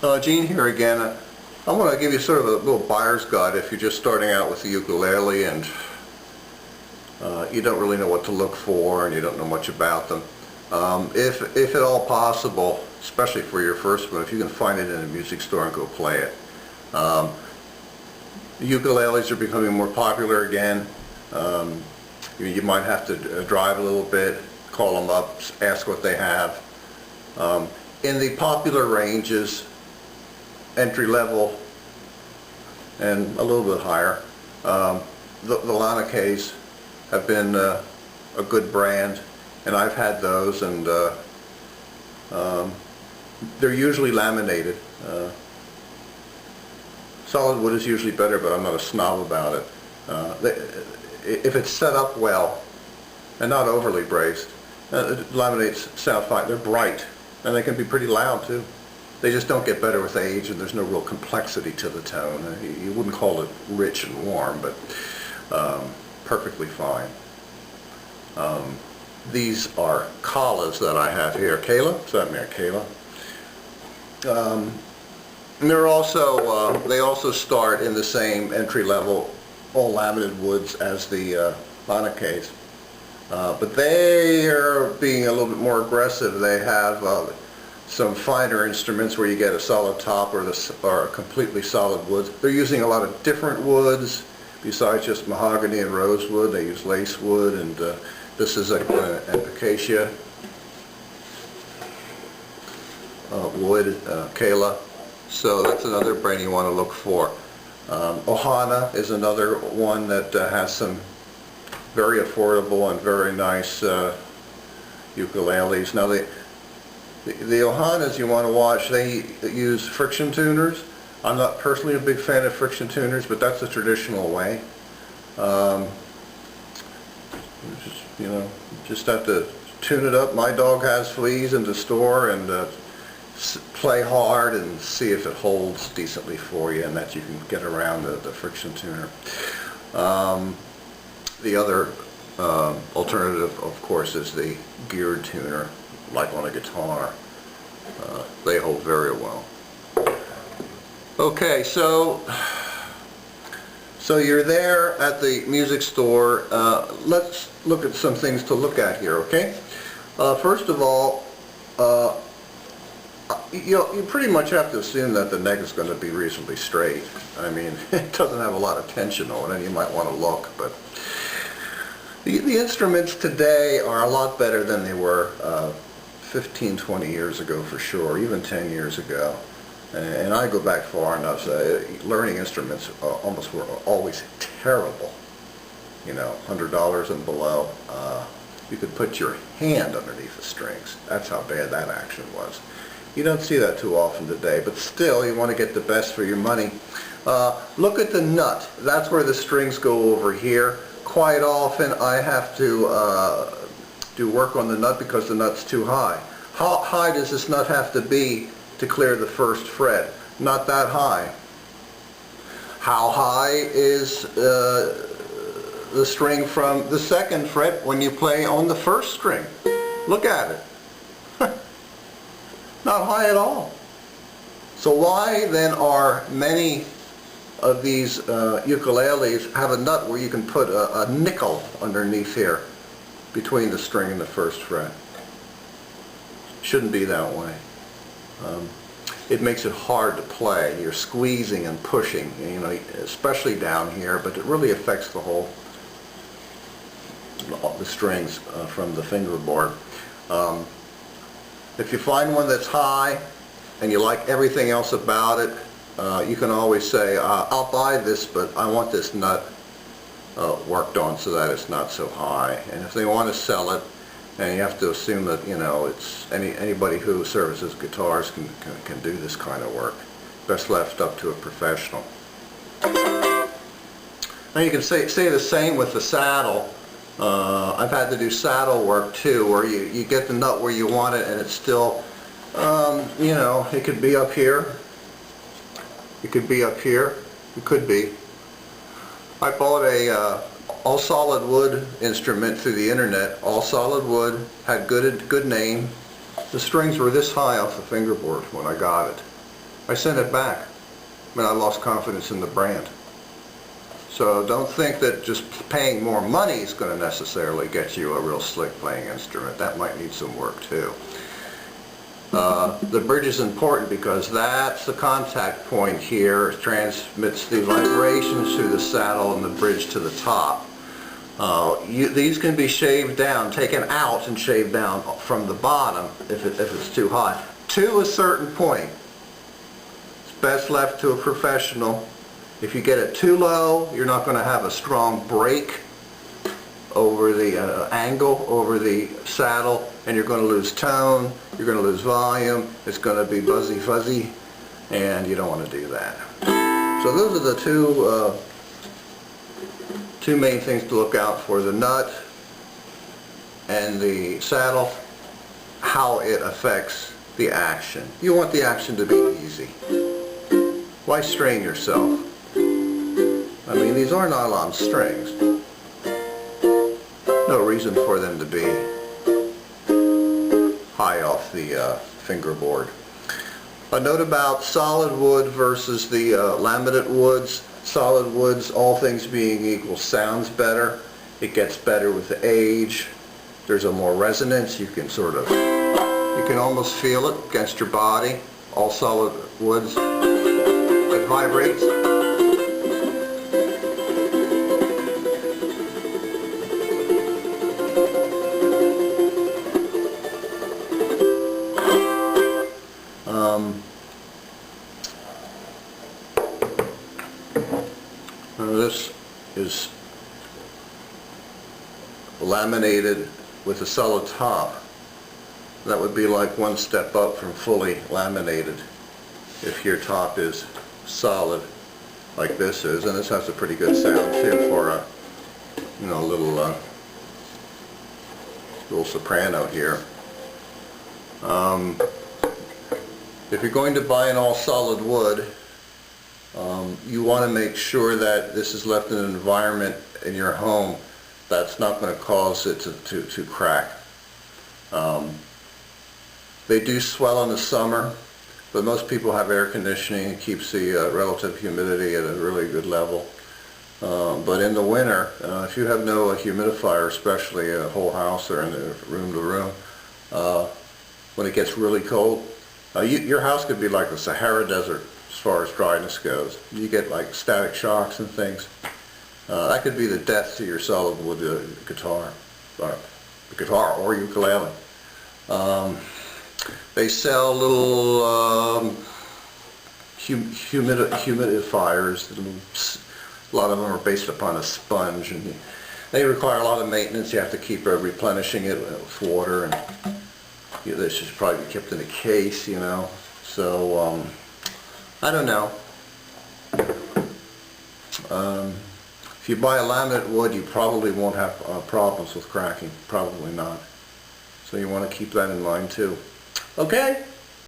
Gene here again. I want to give you sort of a little buyer's guide if you're just starting out with the ukulele and you don't really know what to look for and you don't know much about them. If at all possible, especially for your first one, if you can find it in a music store and go play it. Ukuleles are becoming more popular again. You might have to drive a little bit, call them up, ask what they have. In the popular ranges, entry level and a little bit higher, the Laminate have been a good brand, and I've had those, and they're usually laminated. Solid wood is usually better, but I'm not a snob about it. If it's set up well and not overly braced, laminates sound fine. They're bright, and they can be pretty loud too. They just don't get better with age, and there's no real complexity to the tone. You wouldn't call it rich and warm, but perfectly fine. These are Kalas that I have here. Kala? Is that me, Kala? And they're also, they also start in the same entry level, all laminated woods as the Laminate. But they are being a little bit more aggressive. They have some finer instruments where you get a solid top or a completely solid wood. They're using a lot of different woods besides just mahogany and rosewood. They use lace wood, and this is an acacia wood, Kala. So that's another brand you want to look for. Ohana is another one that has some very affordable and very nice ukuleles. Now the Ohanas you want to watch, they use friction tuners. I'm not personally a big fan of friction tuners, but that's the traditional way. Just have to tune it up. My dog has fleas in the store, and play hard and see if it holds decently for you, and that you can get around the friction tuner. The other alternative, of course, is the geared tuner, like on a guitar. They hold very well. Okay, so you're there at the music store. Let's look at some things to look at here, okay? First of all, you pretty much have to assume that the neck is going to be reasonably straight. I mean, it doesn't have a lot of tension on it, and you might want to look, but the instruments today are a lot better than they were 15, 20 years ago for sure, even 10 years ago. And I go back far enough. Learning instruments almost were always terrible. You know, $100 and below. You could put your hand underneath the strings. That's how bad that action was. You don't see that too often today, but still, you want to get the best for your money. Look at the nut. That's where the strings go over here. Quite often, I have to do work on the nut because the nut's too high. How high does this nut have to be to clear the first fret? Not that high. How high is the string from the second fret when you play on the first string? Look at it. Not high at all. So why then are many of these ukuleles have a nut where you can put a nickel underneath here between the string and the first fret? Shouldn't be that way. It makes it hard to play. You're squeezing and pushing, you know, especially down here, but it really affects the whole, the strings from the fingerboard. If you find one that's high and you like everything else about it, you can always say, I'll buy this, but I want this nut worked on so that it's not so high. And if they want to sell it, and you have to assume that, you know, it's anybody who services guitars can do this kind of work. Best left up to a professional. Now you can say the same with the saddle. I've had to do saddle work too, where you get the nut where you want it, and it's still, you know, it could be up here. It could be up here. It could be. I bought a all solid wood instrument through the internet. All solid wood, had good name. The strings were this high off the fingerboard when I got it. I sent it back. I mean, I lost confidence in the brand. So don't think that just paying more money is going to necessarily get you a real slick playing instrument. That might need some work too. The bridge is important because that's the contact point here. It transmits the vibrations through the saddle and the bridge to the top. These can be shaved down, taken out and shaved down from the bottom if it's too high. To a certain point. It's best left to a professional. If you get it too low, you're not going to have a strong break over the angle, over the saddle, and you're going to lose tone, you're going to lose volume, it's going to be buzzy fuzzy, and you don't want to do that. So those are the two main things to look out for: the nut and the saddle, how it affects the action. You want the action to be easy. Why strain yourself? I mean, these are nylon strings. No reason for them to be high off the fingerboard. A note about solid wood versus the laminate woods. Solid woods, all things being equal, sounds better. It gets better with age. There's a more resonance. You can almost feel it against your body. All solid woods. It vibrates. This is laminated with a solid top. That would be like one step up from fully laminated if your top is solid like this is. And this has a pretty good sound too for a little soprano here. If you're going to buy an all solid wood, you want to make sure that this is left in an environment in your home that's not going to cause it to crack. They do swell in the summer, but most people have air conditioning. It keeps the relative humidity at a really good level. But in the winter, if you have no humidifier, especially a whole house or in the room to room, when it gets really cold, your house could be like the Sahara Desert as far as dryness goes. You get like static shocks and things. That could be the death to your solid wood guitar or ukulele. They sell little humidifiers. A lot of them are based upon a sponge, and they require a lot of maintenance. You have to keep replenishing it with water, and they should probably be kept in a case, you know. So I don't know. If you buy a laminate wood, you probably won't have problems with cracking. Probably not. So you want to keep that in mind too. Okay?